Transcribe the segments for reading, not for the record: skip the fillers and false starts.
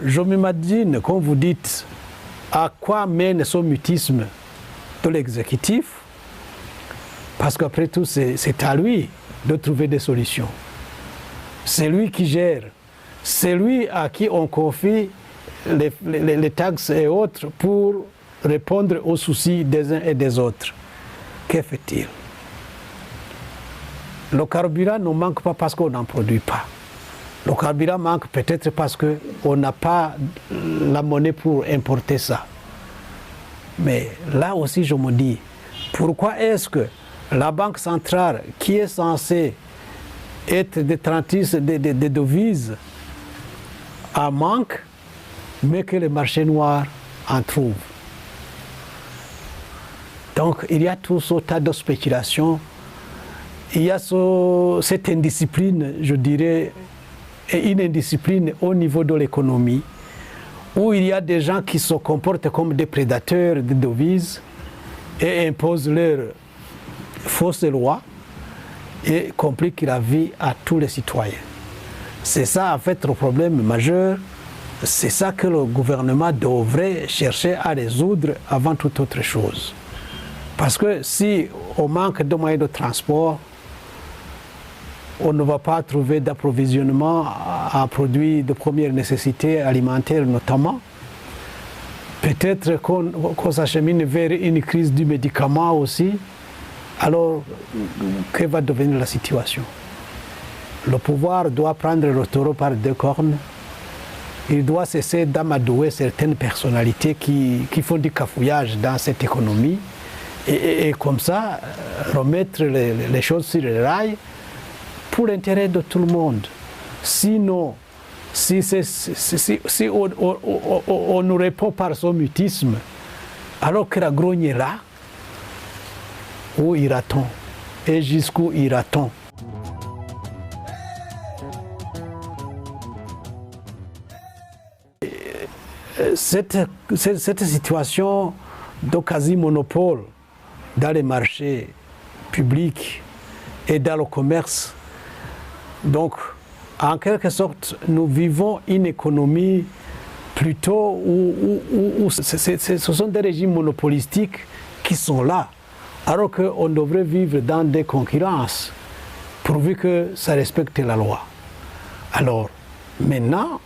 Je m'imagine, comme vous dites, à quoi mène ce mutisme de l'exécutif, parce qu'après tout, c'est à lui de trouver des solutions. C'est lui qui gère, c'est lui à qui on confie les taxes et autres pour répondre aux soucis des uns et des autres. Que fait-il? Le carburant ne manque pas parce qu'on n'en produit pas. Le carburant manque peut-être parce qu'on n'a pas la monnaie pour importer ça. Mais là aussi, je me dis, pourquoi est-ce que la Banque centrale, qui est censée être détentrice des devises, en manque, mais que les marchés noirs en trouvent? Donc, il y a tout ce tas de spéculations. Il y a cette indiscipline, je dirais, et une indiscipline au niveau de l'économie, où il y a des gens qui se comportent comme des prédateurs de devises et imposent leurs fausses lois et compliquent la vie à tous les citoyens. C'est ça, en fait, le problème majeur. C'est ça que le gouvernement devrait chercher à résoudre avant toute autre chose. Parce que si on manque de moyens de transport, on ne va pas trouver d'approvisionnement en produits de première nécessité alimentaire notamment. Peut-être qu'on s'achemine vers une crise du médicament aussi. Alors, que va devenir la situation? Le pouvoir doit prendre le taureau par deux cornes. Il doit cesser d'amadouer certaines personnalités qui font du cafouillage dans cette économie et comme ça remettre les choses sur les rails pour l'intérêt de tout le monde. Sinon, si on ne répond pas à son mutisme, alors que la grogne est là, où ira-t-on? Et jusqu'où ira-t-on? Cette situation de quasi-monopole dans les marchés publics et dans le commerce, donc en quelque sorte nous vivons une économie plutôt où ce sont des régimes monopolistiques qui sont là, alors qu'on devrait vivre dans des concurrences pourvu que ça respecte la loi. Alors maintenant,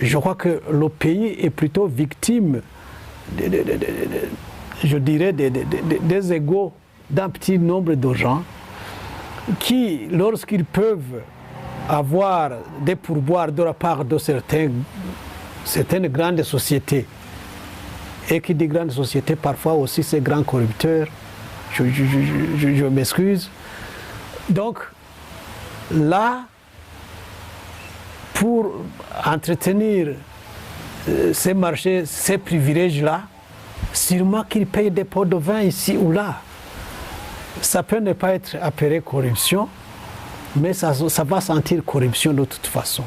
je crois que le pays est plutôt victime, je dirais, des égos d'un petit nombre de gens qui, lorsqu'ils peuvent avoir des pourboires de la part de certaines grandes sociétés, et qui dit grandes sociétés, parfois aussi ces grands corrupteurs, je m'excuse. Donc là, pour entretenir ces marchés, ces privilèges-là, sûrement qu'ils payent des pots de vin ici ou là. Ça peut ne pas être appelé corruption, mais ça va sentir corruption de toute façon.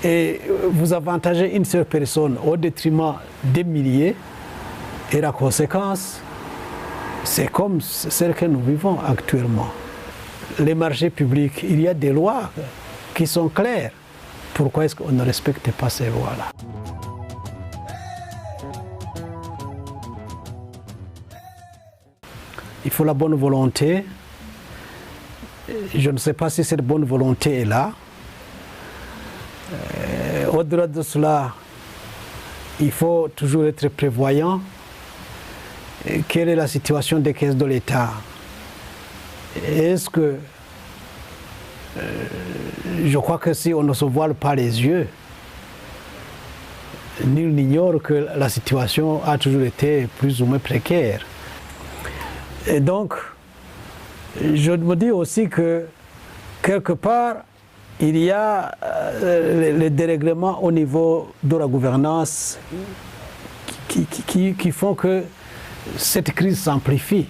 Et vous avantagez une seule personne au détriment des milliers, et la conséquence, c'est comme celle que nous vivons actuellement. Les marchés publics, il y a des lois qui sont claires. Pourquoi est-ce qu'on ne respecte pas ces lois-là? Il faut la bonne volonté. Je ne sais pas si cette bonne volonté est là. Au-delà de cela, il faut toujours être prévoyant. Quelle est la situation des caisses de l'État? Est-ce que je crois que si on ne se voile pas les yeux, nul n'ignore que la situation a toujours été plus ou moins précaire. Et donc, je me dis aussi que quelque part, il y a les dérèglements au niveau de la gouvernance qui font que cette crise s'amplifie.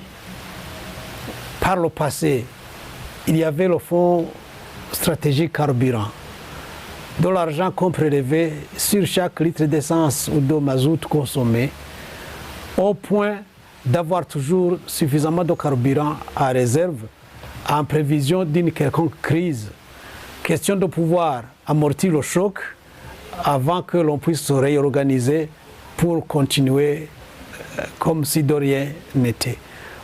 Par le passé, il y avait le fonds stratégique carburant, de l'argent qu'on prélevait sur chaque litre d'essence ou de mazout consommé, au point d'avoir toujours suffisamment de carburant à réserve en prévision d'une quelconque crise. Question de pouvoir amortir le choc avant que l'on puisse se réorganiser pour continuer comme si de rien n'était.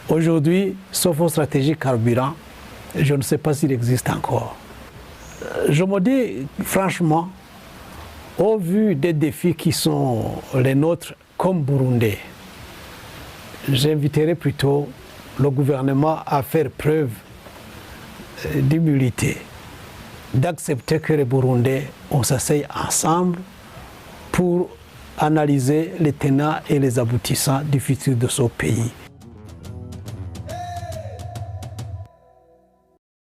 Aujourd'hui, ce fonds stratégique carburant, je ne sais pas s'il existe encore. Je me dis franchement, au vu des défis qui sont les nôtres comme Burundais, j'inviterai plutôt le gouvernement à faire preuve d'humilité, d'accepter que les Burundais, on s'asseye ensemble pour analyser les tenants et les aboutissants du futur de ce pays.